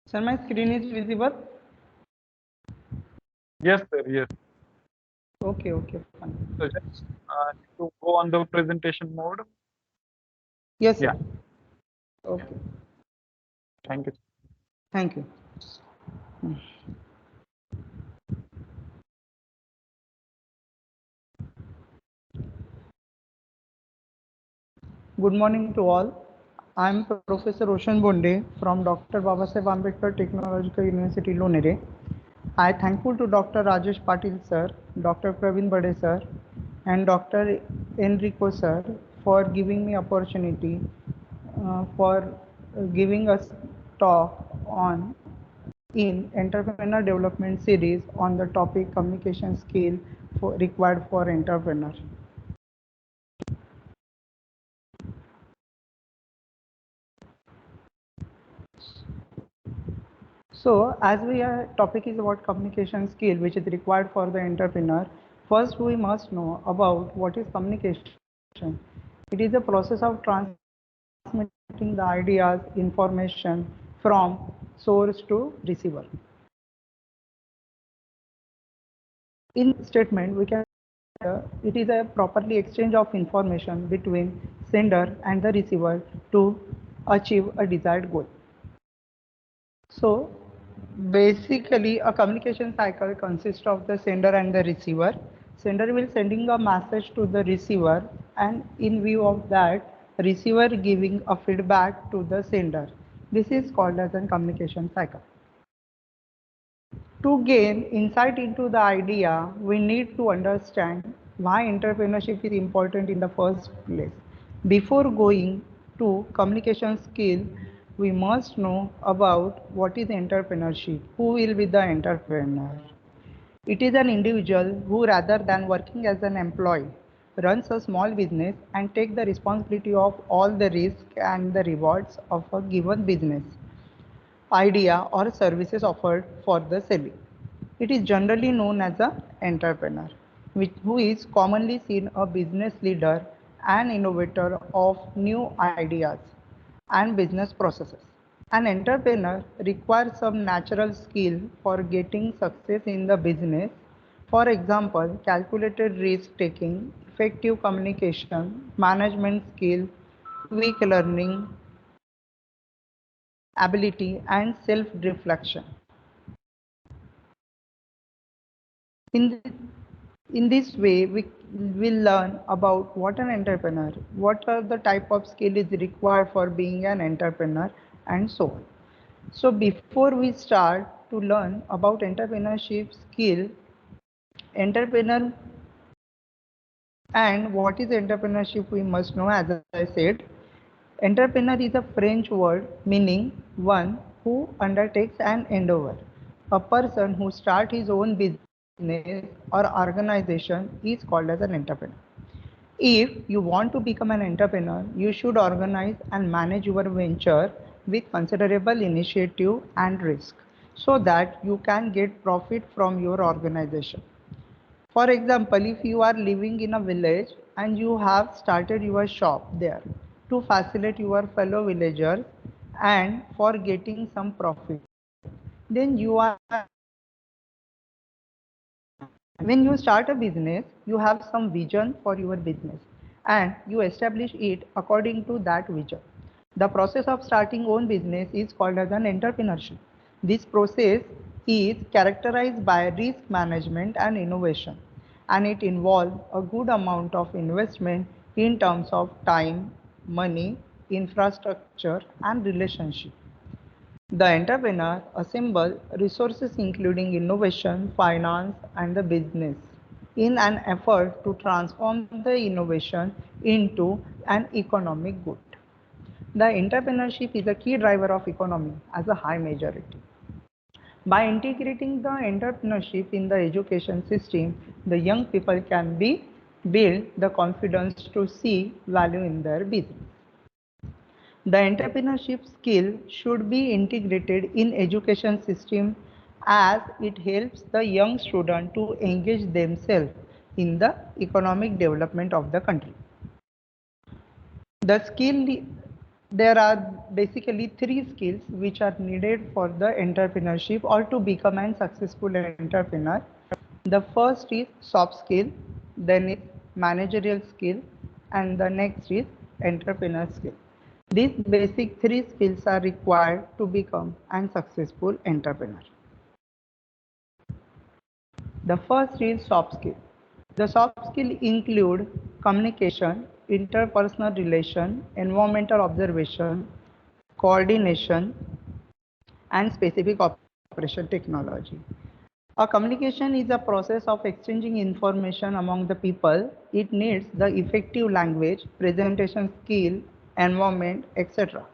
Sir, my screen is visible? Yes, sir. Yes. Okay, fine. So just to go on the presentation mode. Yes, sir. Yeah. Okay, Thank you. thank you. Good morning to all. I am Professor Roshan Bonde from Dr. Babasaheb Ambedkar Technological University, Lunere. I am thankful to Dr. Rajesh Patil sir, Dr. Praveen Bade sir, and Dr. Enrico sir for giving me opportunity for giving us talk on in entrepreneur development series on the topic communication skill required for entrepreneur. So as we are topic is about communication skill which is required for the entrepreneur, first we must know about what is communication. It is a process of transmitting the ideas, information from source to receiver. In statement we can it is a properly exchange of information between sender and the receiver to achieve a desired goal. So basically a communication cycle consists of the sender and the receiver. Sender will sending a message to the receiver, and in view of that receiver giving a feedback to the sender. This is called as a communication cycle. To gain insight into the idea, we need to understand why entrepreneurship is important in the first place. Before going to communication skill, we must know about what is entrepreneurship, who will be the entrepreneur. It is an individual who, rather than working as an employee, runs a small business and take the responsibility of all the risk and the rewards of a given business idea or services offered for the selling. It is generally known as an entrepreneur, who is commonly seen a business leader and innovator of new ideas and business processes. An entrepreneur requires some natural skill for getting success in the business. For example, calculated risk taking, effective communication, management skill, quick learning, ability, and self-reflection. In, in this way, we will learn about what an entrepreneur, what are the type of skill is required for being an entrepreneur, and so on. So before we start to learn about entrepreneurship skill, entrepreneur and what is entrepreneurship we must know. As I said, entrepreneur is a French word meaning one who undertakes an endeavor. A person who starts his own business or organization is called as an entrepreneur. If you want to become an entrepreneur, you should organize and manage your venture with considerable initiative and risk so that you can get profit from your organization. For example, if you are living in a village and you have started your shop there to facilitate your fellow villagers and for getting some profit, then you are an entrepreneur. When you start a business, you have some vision for your business and you establish it according to that vision. The process of starting own business is called as an entrepreneurship. This process is characterized by risk management and innovation, and it involves a good amount of investment in terms of time, money, infrastructure, and relationship. The entrepreneur assembles resources including innovation, finance, and the business in an effort to transform the innovation into an economic good. The entrepreneurship is a key driver of economy as a high majority. By integrating the entrepreneurship in the education system, the young people can be build the confidence to see value in their business. The entrepreneurship skill should be integrated in education system as it helps the young student to engage themselves in the economic development of the country. The skill There are basically three skills which are needed for the entrepreneurship or to become a successful entrepreneur. The first is soft skill, then is managerial skill, and the next is entrepreneur skill. These basic three skills are required to become a successful entrepreneur. The first is soft skill. The soft skill include communication, interpersonal relation, environmental observation, coordination, and specific operation technology. A communication is a process of exchanging information among the people. It needs the effective language, presentation skill, environment, etc.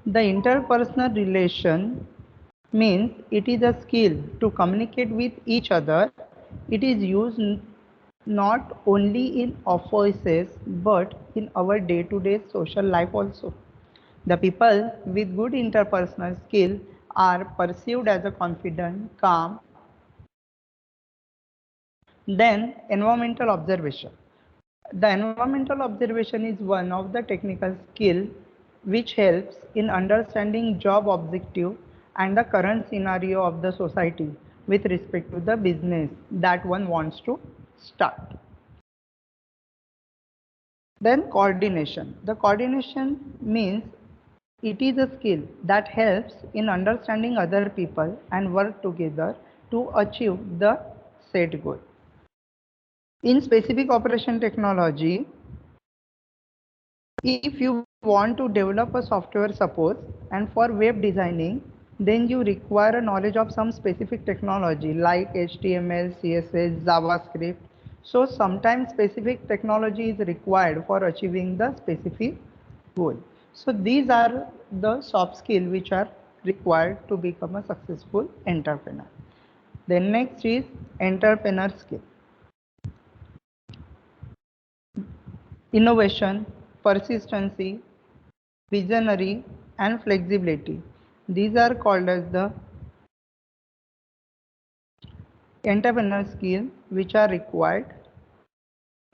The interpersonal relation means it is a skill to communicate with each other. It is used not only in offices but in our day-to-day social life also. The people with good interpersonal skill are perceived as a confident, calm. Then environmental observation. The environmental observation is one of the technical skill which helps in understanding job objective and the current scenario of the society with respect to the business that one wants to start. Then coordination. The coordination means it is a skill that helps in understanding other people and work together to achieve the set goal. In specific operation technology, if you want to develop a software suppose and for web designing, then you require a knowledge of some specific technology like HTML, CSS, JavaScript. So sometimes specific technology is required for achieving the specific goal. So these are the soft skills which are required to become a successful entrepreneur. Then next is entrepreneur skill. Innovation, persistency, visionary, and flexibility. These are called as the entrepreneur skills which are required.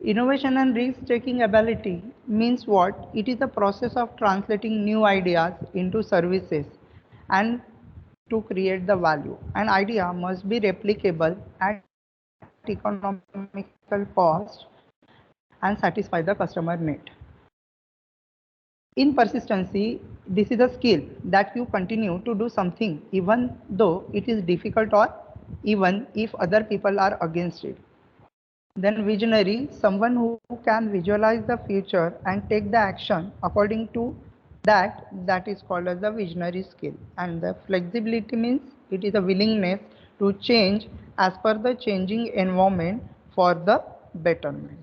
Innovation and risk-taking ability means what? It is the process of translating new ideas into services and to create the value. An idea must be replicable at economical cost and satisfy the customer need. In persistency, this is a skill that you continue to do something even though it is difficult or even if other people are against it. Then visionary, someone who can visualize the future and take the action according to that is called as the visionary skill. And the flexibility means it is a willingness to change as per the changing environment for the betterment.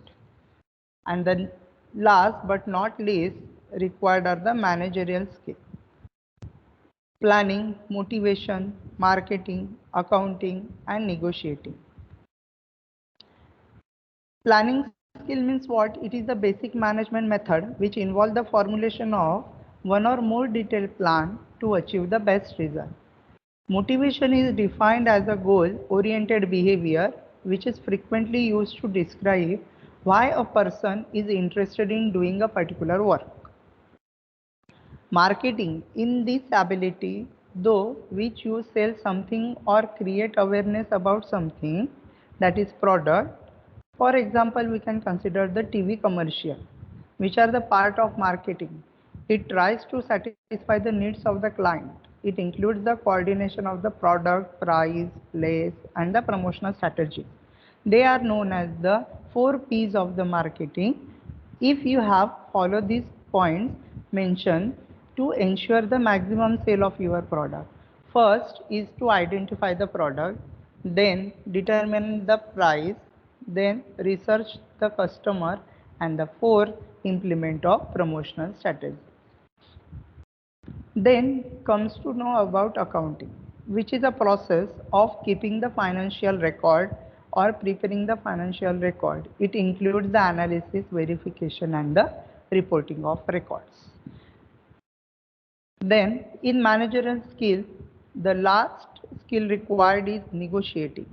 And then last but not least required are the managerial skills. Planning, motivation, marketing, accounting, and negotiating. Planning skill means what? It is the basic management method which involves the formulation of one or more detailed plan to achieve the best result. Motivation is defined as a goal-oriented behavior which is frequently used to describe why a person is interested in doing a particular work. Marketing in this ability, though which you sell something or create awareness about something that is product. For example, we can consider the TV commercial, which are the part of marketing. It tries to satisfy the needs of the client. It includes the coordination of the product, price, place, and the promotional strategy. They are known as the 4 P's of the marketing. If you have followed these points mentioned to ensure the maximum sale of your product. First is to identify the product, then determine the price, then research the customer, and the fourth implement of promotional strategy. Then comes to know about accounting, which is a process of keeping the financial record or preparing the financial record. It includes the analysis, verification, and the reporting of records. Then in managerial skills, the last skill required is negotiating.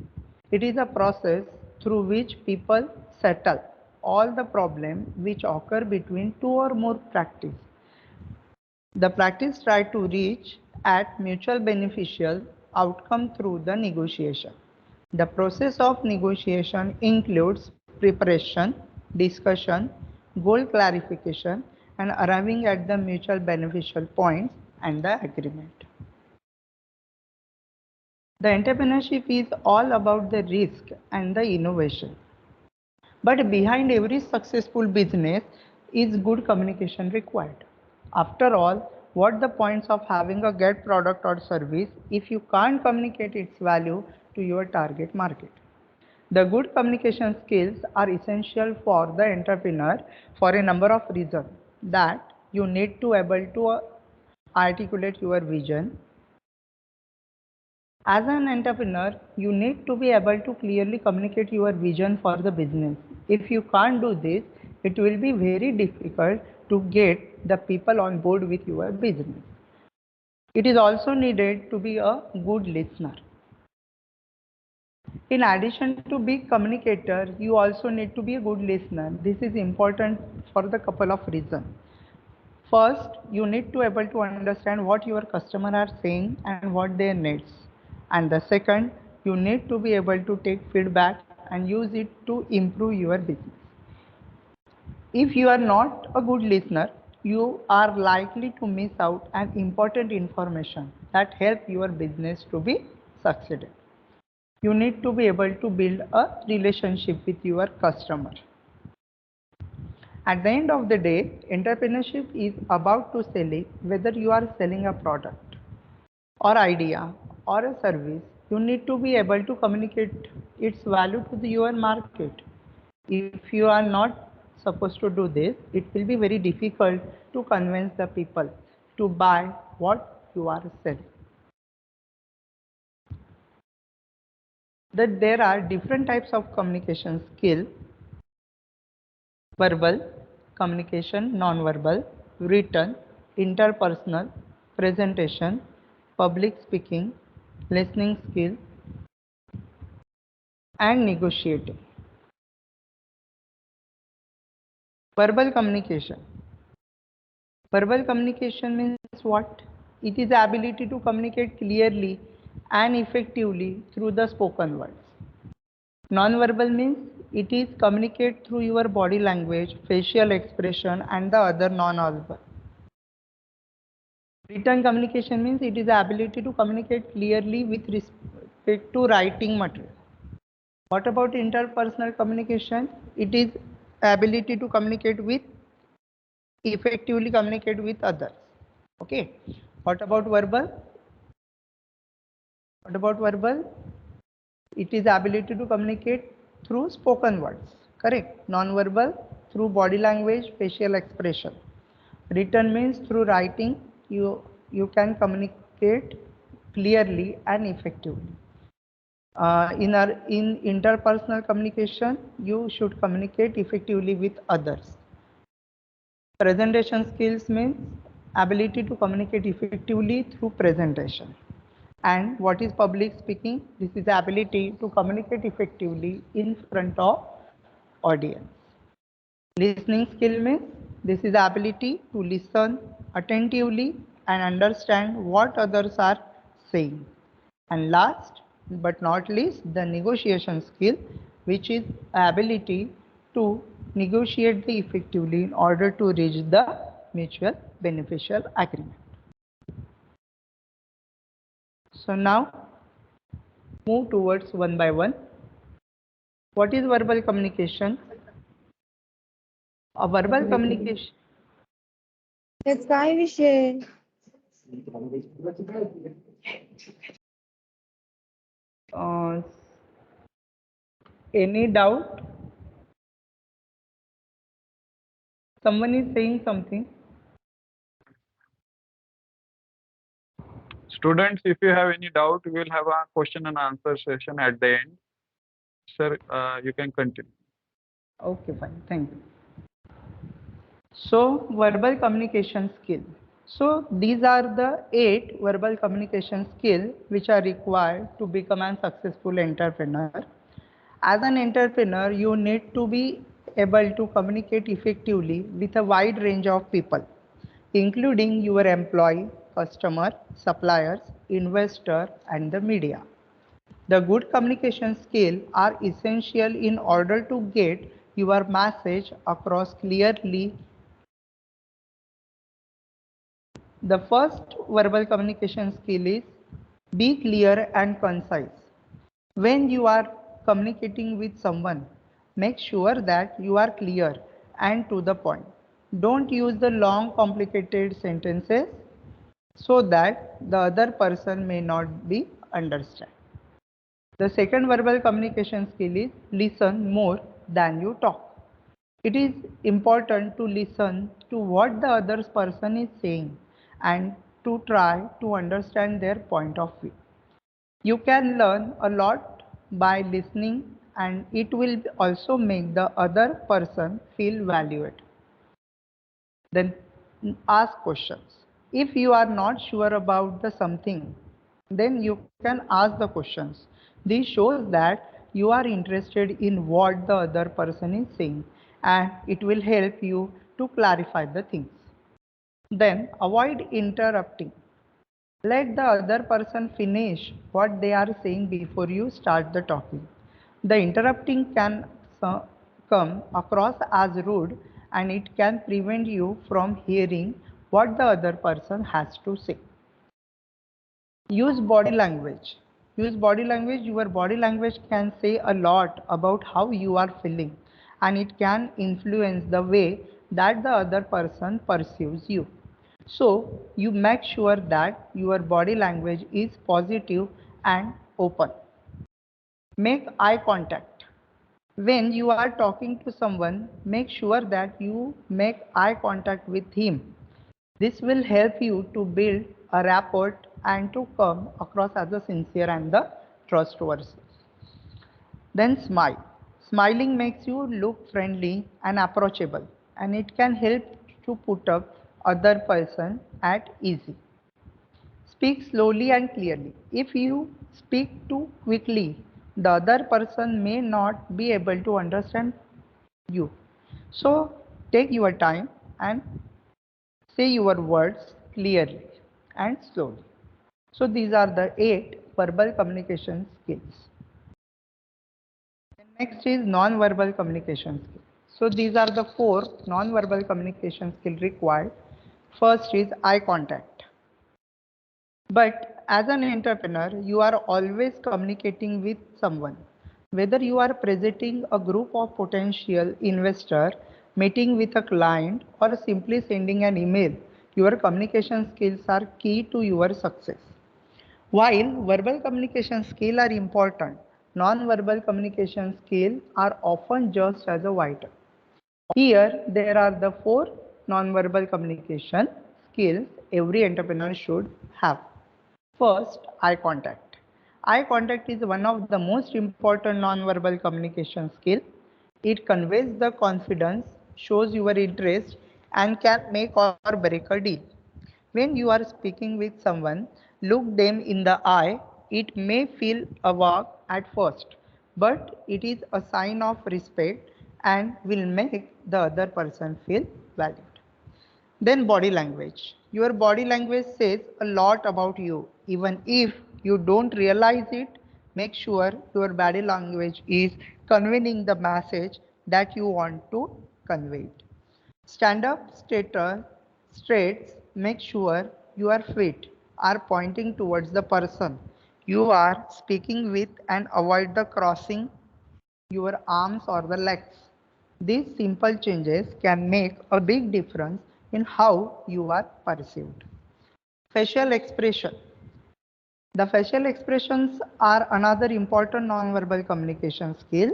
It is a process through which people settle all the problems which occur between two or more parties. The practice try to reach at mutual beneficial outcome through the negotiation. The process of negotiation includes preparation, discussion, goal clarification, and arriving at the mutual beneficial points and the agreement. The entrepreneurship is all about the risk and the innovation. But behind every successful business is good communication required. After all, what the points of having a great product or service if you can't communicate its value to your target market? The good communication skills are essential for the entrepreneur for a number of reasons that you need to able to articulate your vision. As an entrepreneur, you need to be able to clearly communicate your vision for the business. If you can't do this, it will be very difficult to get the people on board with your business. It is also needed to be a good listener. In addition to be communicator, you also need to be a good listener. This is important for the couple of reasons. First, you need to able to understand what your customer are saying and what their needs. And the second, you need to be able to take feedback and use it to improve your business. If you are not a good listener, you are likely to miss out on important information that help your business to be succeeded. You need to be able to build a relationship with your customer. At the end of the day, entrepreneurship is about to selling whether you are selling a product or idea or a service. You need to be able to communicate its value to your market. If you are not supposed to do this, it will be very difficult to convince the people to buy what you are selling. That there are different types of communication skill: verbal communication, non-verbal, written, interpersonal, presentation, public speaking, listening skill, and negotiating. Verbal communication. Verbal communication means what? It is the ability to communicate clearly and effectively through the spoken words. Non-verbal means it is communicate through your body language, facial expression, and the other non-verbal. Written communication means it is the ability to communicate clearly with respect to writing material. What about interpersonal communication? It is ability to communicate with, effectively communicate with others. Okay. What about verbal? What about verbal? It is ability to communicate through spoken words. Correct. Non-verbal through body language, facial expression. Written means through writing you can communicate clearly and effectively. In interpersonal communication, you should communicate effectively with others. Presentation skills means ability to communicate effectively through presentation. And what is public speaking? This is the ability to communicate effectively in front of audience. Listening skill means this is the ability to listen attentively and understand what others are saying. And last but not least, the negotiation skill, which is ability to negotiate the effectively in order to reach the mutual beneficial agreement. So now move towards one by one. What is verbal communication? A verbal communication. That's काय विषय Any doubt? Someone is saying something. Students, if you have any doubt, we will have a question and answer session at the end. Sir, you can continue. Okay, fine. Thank you. So, verbal communication skill. So, these are the 8 verbal communication skills which are required to become a successful entrepreneur. As an entrepreneur, you need to be able to communicate effectively with a wide range of people. including your employee, customer, suppliers, investor, and the media. The good communication skills are essential in order to get your message across clearly. The first verbal communication skill is be clear and concise. When you are communicating with someone, make sure that you are clear and to the point. Don't use the long, complicated sentences so that the other person may not be understand. The second verbal communication skill is listen more than you talk. It is important to listen to what the other person is saying and to try to understand their point of view. You can learn a lot by listening, and it will also make the other person feel valued. Then ask questions. If you are not sure about the something, then you can ask the questions. This shows that you are interested in what the other person is saying, and it will help you to clarify the things. Then avoid interrupting. Let the other person finish what they are saying before you start the talking. The interrupting can come across as rude, and it can prevent you from hearing what the other person has to say. Use body language. Use body language. Your body language can say a lot about how you are feeling, and it can influence the way that the other person perceives you. So you make sure that your body language is positive and open. Make eye contact. When you are talking to someone, make sure that you make eye contact with him. This will help you to build a rapport and to come across as a sincere and the trustworthy. Then smile. Smiling makes you look friendly and approachable, and it can help to put up other person at ease. Speak slowly and clearly. If you speak too quickly, the other person may not be able to understand you. So take your time and say your words clearly and slowly. So these are the 8 verbal communication skills. Next is non-verbal communication skill. So these are the 4 non-verbal communication skill required. First is eye contact. But as an entrepreneur, you are always communicating with someone. Whether you are presenting a group of potential investor, meeting with a client, or simply sending an email, your communication skills are key to your success. While verbal communication skills are important, non-verbal communication skills are often just as vital. Here, there are the 4 non-verbal communication skills every entrepreneur should have. First, eye contact. Eye contact is one of the most important non-verbal communication skill. It conveys the confidence, shows your interest, and can make or break a deal. When you are speaking with someone, look them in the eye. It may feel awkward at first, but it is a sign of respect and will make the other person feel valued. Then body language. Your body language says a lot about you. Even if you don't realize it, make sure your body language is conveying the message that you want to convey. Stand up straight, make sure your feet are pointing towards the person you are speaking with and avoid the crossing your arms or the legs. These simple changes can make a big difference in how you are perceived. Facial expression. The facial expressions are another important non-verbal communication skill.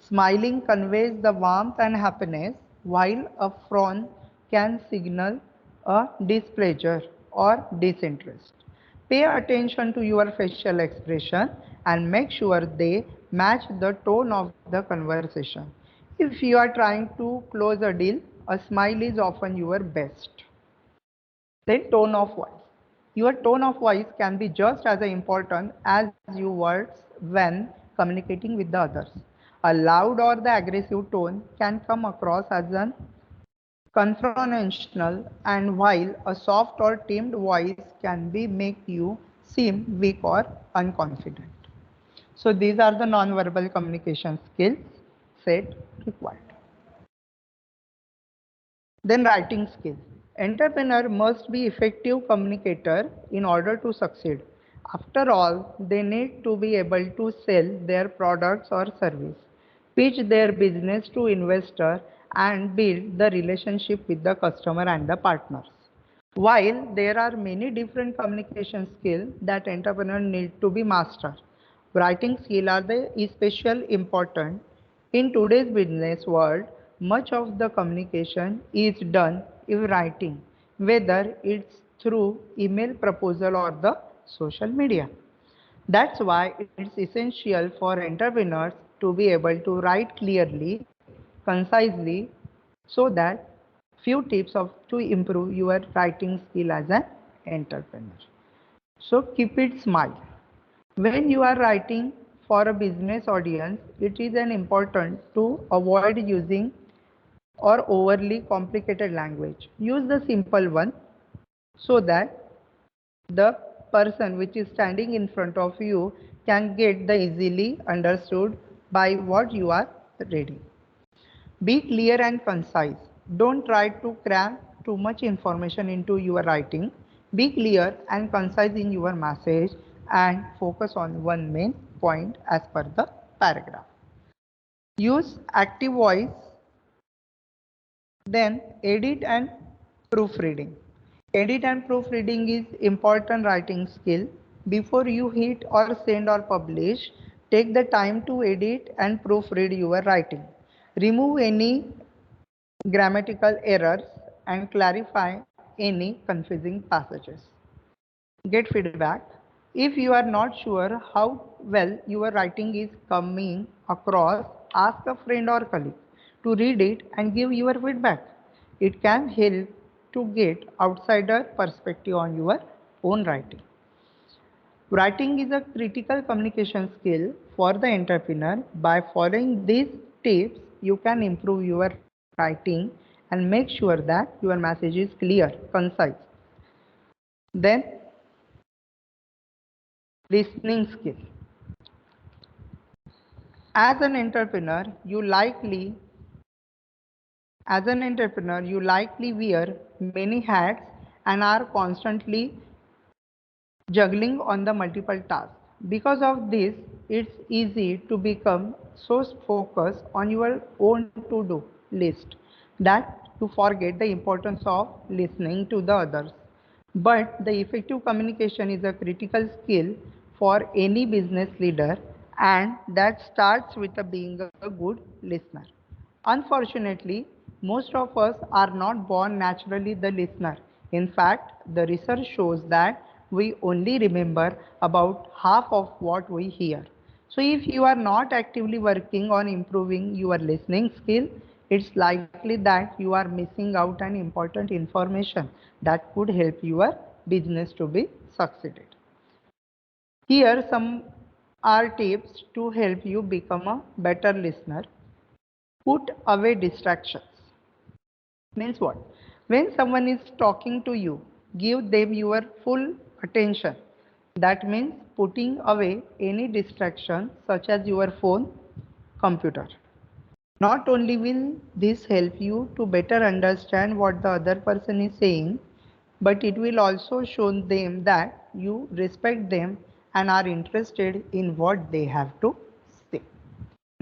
Smiling conveys the warmth and happiness, while a frown can signal a displeasure or disinterest. Pay attention to your facial expression and make sure they match the tone of the conversation. If you are trying to close a deal, a smile is often your best. Then tone of voice. Your tone of voice can be just as important as your words when communicating with the others. A loud or the aggressive tone can come across as confrontational, and while a soft or tamed voice can be make you seem weak or unconfident. So these are the non-verbal communication skills set required. Then writing skill. Entrepreneur must be effective communicator in order to succeed. After all, they need to be able to sell their products or service, pitch their business to investor, and build the relationship with the customer and the partners. While there are many different communication skills that entrepreneurs need to be mastered, writing skills are the especially important. In today's business world, much of the communication is done in writing, whether it's through email proposal or the social media. That's why it's essential for entrepreneurs to be able to write clearly, concisely, so that few tips of to improve your writing skill as an entrepreneur. So keep it smile. When you are writing for a business audience, it is an important to avoid using or overly complicated language. Use the simple one so that the person which is standing in front of you can get the easily understood by what you are reading. Be clear and concise. Don't try to cram too much information into your writing. Be clear and concise in your message and focus on one main point as per the paragraph. Use active voice, then edit and proofreading. Edit and proofreading is important writing skill. Before you hit or send or publish, take the time to edit and proofread your writing. Remove any grammatical errors and clarify any confusing passages. Get feedback. If you are not sure how well your writing is coming across, ask a friend or colleague to read it and give your feedback. It can help to get outsider perspective on your own writing. Writing is a critical communication skill for the entrepreneur. By following these tips, you can improve your writing and make sure that your message is clear, concise. Then, listening skill. As an entrepreneur, you likely wear many hats and are constantly juggling on the multiple tasks. Because of this, it's easy to become so focused on your own to-do list that you forget the importance of listening to the others. But the effective communication is a critical skill for any business leader, and that starts with being a good listener. Unfortunately, most of us are not born naturally the listener. In fact, the research shows that we only remember about half of what we hear. So if you are not actively working on improving your listening skill, it's likely that you are missing out on important information that could help your business to be succeeded. Here some are tips to help you become a better listener. Put away distractions. Means what? When someone is talking to you, give them your full attention. That means putting away any distraction such as your phone, computer. Not only will this help you to better understand what the other person is saying, but it will also show them that you respect them and are interested in what they have to say.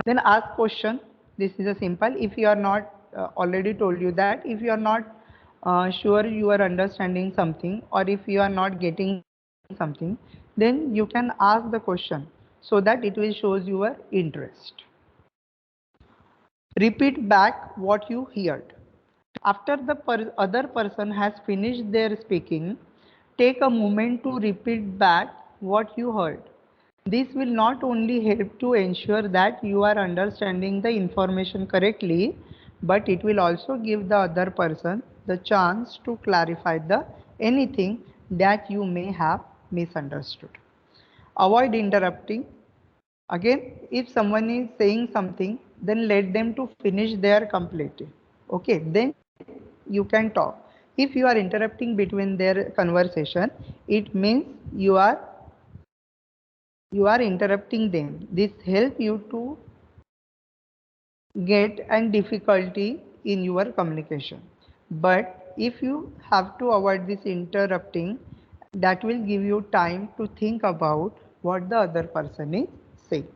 Then ask question. This is a simple. If you are not already told you that if you are not sure you are understanding something, or if you are not getting something, then you can ask the question so that it will shows your interest. Repeat back what you heard. After the other person has finished their speaking, take a moment to repeat back what you heard. This will not only help to ensure that you are understanding the information correctly, but it will also give the other person the chance to clarify the anything that you may have misunderstood. Avoid interrupting. Again, if someone is saying something, then let them to finish their completely. Okay, then you can talk. If you are interrupting between their conversation, it means you are interrupting them. This helps you to get and difficulty in your communication. But if you have to avoid this interrupting, that will give you time to think about what the other person is saying.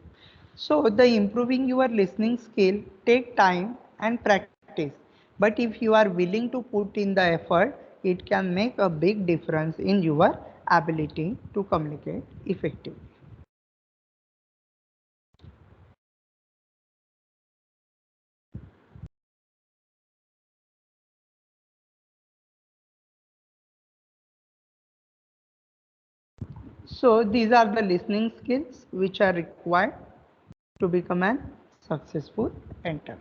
So the improving your listening skill take time and practice. But if you are willing to put in the effort, it can make a big difference in your ability to communicate effectively. So these are the listening skills which are required to become an successful entrepreneur.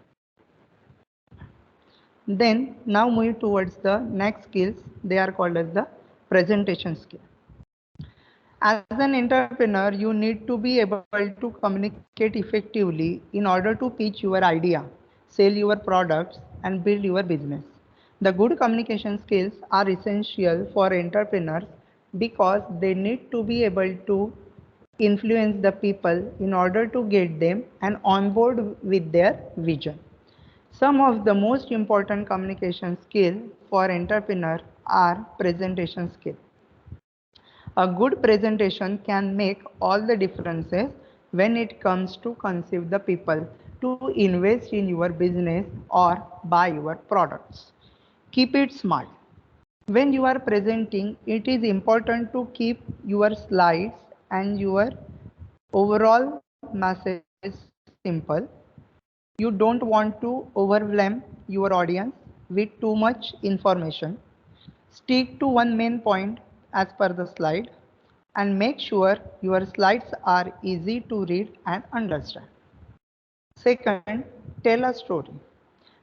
Then now move towards the next skills. They are called as the presentation skill. As an entrepreneur, you need to be able to communicate effectively in order to pitch your idea, sell your products, and build your business. The good communication skills are essential for entrepreneurs because they need to be able to influence the people in order to get them and on board with their vision. Some of the most important communication skills for entrepreneurs are presentation skills. A good presentation can make all the differences when it comes to conceive the people to invest in your business or buy your products. Keep it smart. When you are presenting, it is important to keep your slides and your overall message simple. You don't want to overwhelm your audience with too much information. Stick to one main point as per the slide and make sure your slides are easy to read and understand. Second, tell a story.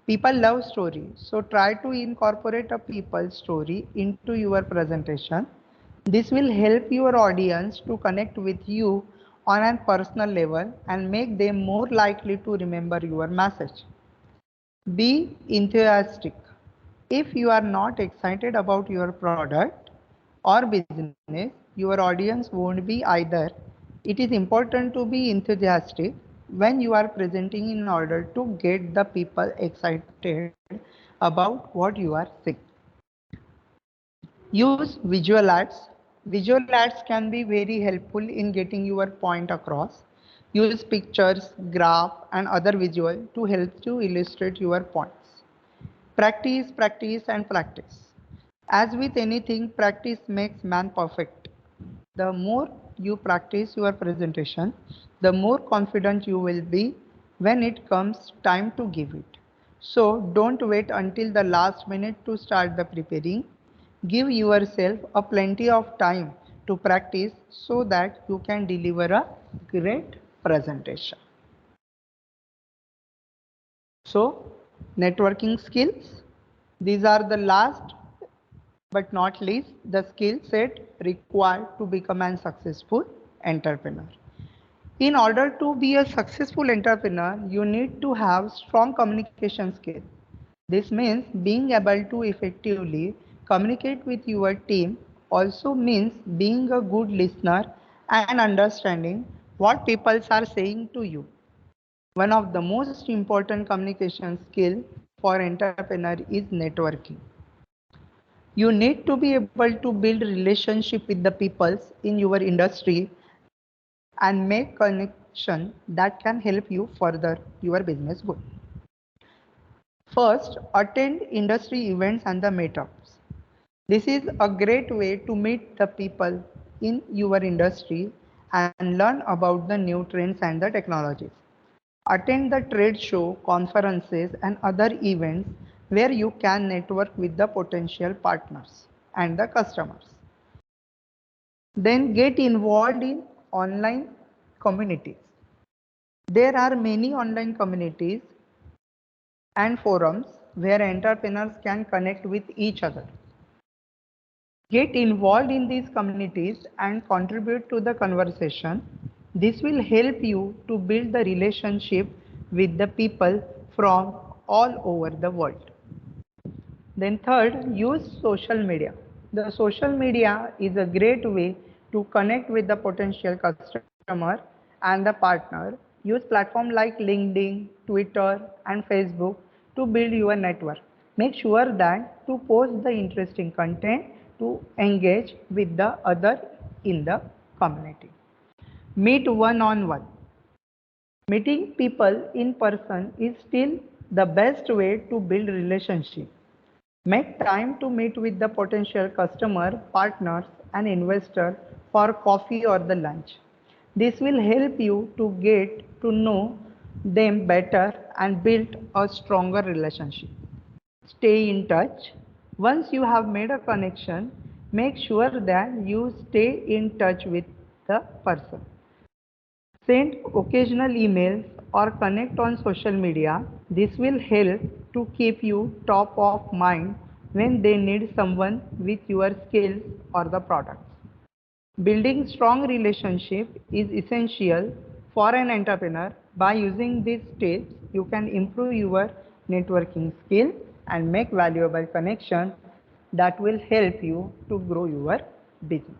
People love stories, so try to incorporate a people story into your presentation. This will help your audience to connect with you on a personal level and make them more likely to remember your message. Be enthusiastic. If you are not excited about your product or business, your audience won't be either. It is important to be enthusiastic when you are presenting in order to get the people excited about what you are saying. Use visual ads. Visual ads can be very helpful in getting your point across. Use pictures, graph, and other visual to help you illustrate your points. Practice, practice, and practice. As with anything, practice makes man perfect. The more you practice your presentation, the more confident you will be when it comes time to give it. So don't wait until the last minute to start the preparing. Give yourself a plenty of time to practice so that you can deliver a great presentation. So networking skills, these are the last but not least the skill set required to become a successful entrepreneur. In order to be a successful entrepreneur, you need to have strong communication skills. This means being able to effectively communicate with your team, also means being a good listener and understanding what people are saying to you. One of the most important communication skills for entrepreneur is networking. You need to be able to build relationship with the peoples in your industry and make connection that can help you further your business goal. First, attend industry events and the meetups. This is a great way to meet the people in your industry and learn about the new trends and the technologies. Attend the trade show, conferences, and other events where you can network with the potential partners and the customers. Then get involved in online communities. There are many online communities and forums where entrepreneurs can connect with each other. Get involved in these communities and contribute to the conversation. This will help you to build the relationship with the people from all over the world. Then third, use social media. The social media is a great way to connect with the potential customer and the partner. Use platforms like LinkedIn, Twitter, and Facebook to build your network. Make sure that to post the interesting content to engage with the other in the community. Meet one-on-one. Meeting people in person is still the best way to build relationship. Make time to meet with the potential customer, partners, and investor for coffee or the lunch. This will help you to get to know them better and build a stronger relationship. Stay in touch. Once you have made a connection, make sure that you stay in touch with the person. Send occasional emails or connect on social media. This will help to keep you top of mind when they need someone with your skills or the products. Building strong relationship is essential for an entrepreneur. By using these tips, you can improve your networking skill and make valuable connections that will help you to grow your business.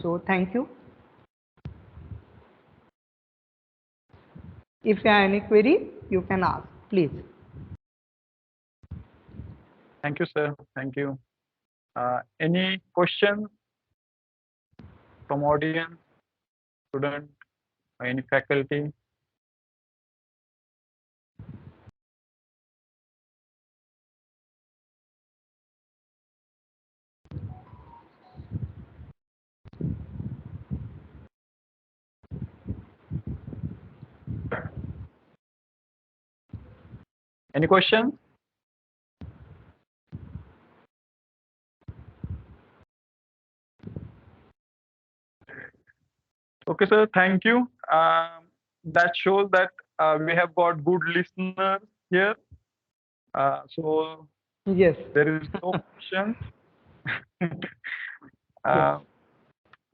So thank you. If you have any query, you can ask, please. Thank you, sir. Thank you. Any questions from audience, student, or any faculty? Any questions? Okay, sir. Thank you. That shows that we have got good listeners here. So Yes. there is no question. Yes.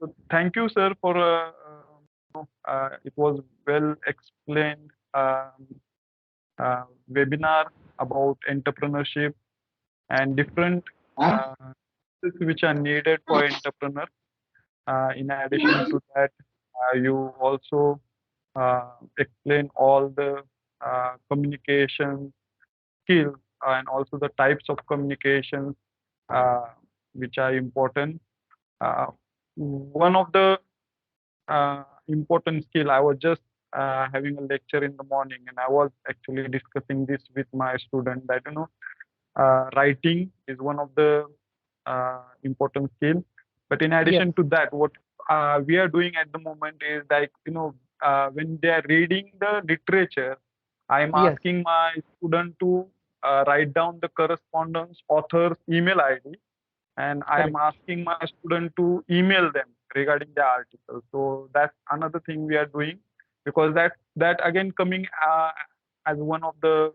So thank you, sir, for it was well explained webinar about entrepreneurship and different skills which are needed for entrepreneur. In addition to that, you also explain all the communication skills and also the types of communications uh, which are important. One of the important skill, I was just having a lecture in the morning, and I was actually discussing this with my student that writing is one of the important skill. But in addition Yes. to that, what we are doing at the moment is like when they are reading the literature, I'm Yes. asking my student to write down the correspondence author's email ID, and I am Correct. asking my student to email them regarding the article. So that's another thing we are doing, because that again coming as one of the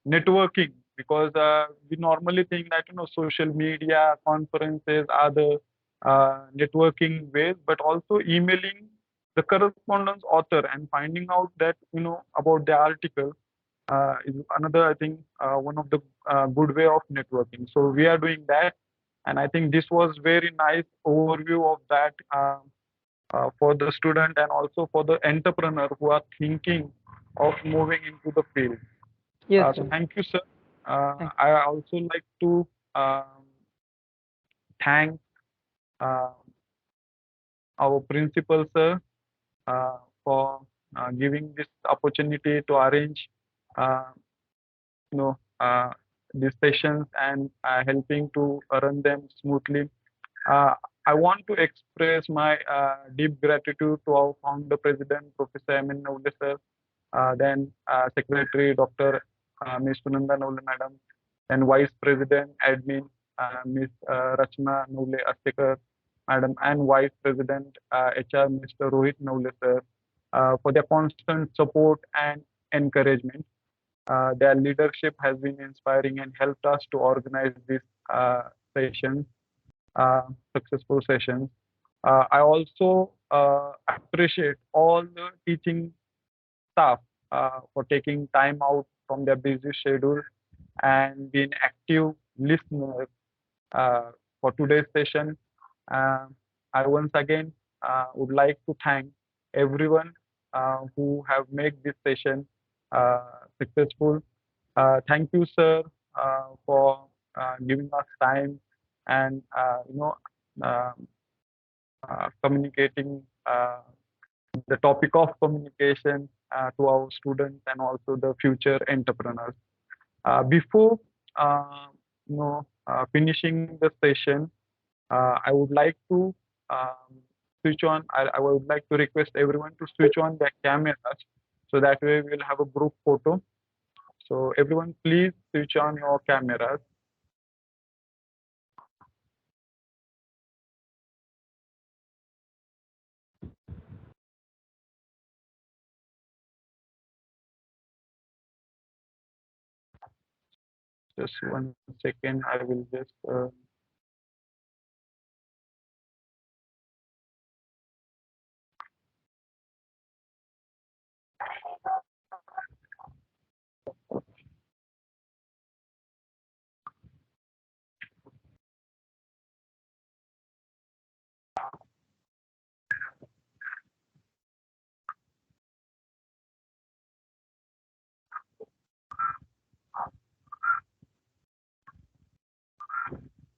networking, because we normally think that social media conferences are the networking ways, but also emailing the correspondence author and finding out that about the article is another, I think, one of the good way of networking. So we are doing that, and I think this was very nice overview of that for the student and also for the entrepreneur who are thinking of moving into the field. Yes, So sir. thank you, sir. Thank I also like to thank uh, our principal, sir, for giving this opportunity to arrange, uh, you know, uh, these sessions and helping to run them smoothly. Uh, I want to express my deep gratitude to our founder president, Professor Amin Navle, sir, then Secretary Dr. Ms. Sunanda Navle, madam, and Vice President Admin Ms. Rachna Navle Astekar, madam, and Vice President HR Mr. Rohit Navle, sir, for their constant support and encouragement. Their leadership has been inspiring and helped us to organize this session, successful sessions. I also appreciate all the teaching staff for taking time out from their busy schedule and being active listeners for today's session. I once again would like to thank everyone who have made this session successful. Thank you, sir, for giving us time and uh, communicating the topic of communication to our students and also the future entrepreneurs. Before finishing the session, I would like to switch on. I would like to request everyone to switch on their cameras so that way we'll have a group photo. So everyone, please switch on your cameras. Just 1 second. I will just.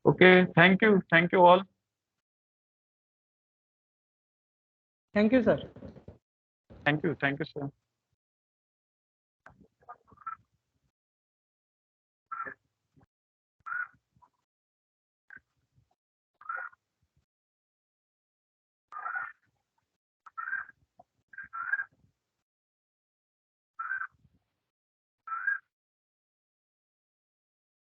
Okay, thank you all. Thank you, sir. Thank you, sir.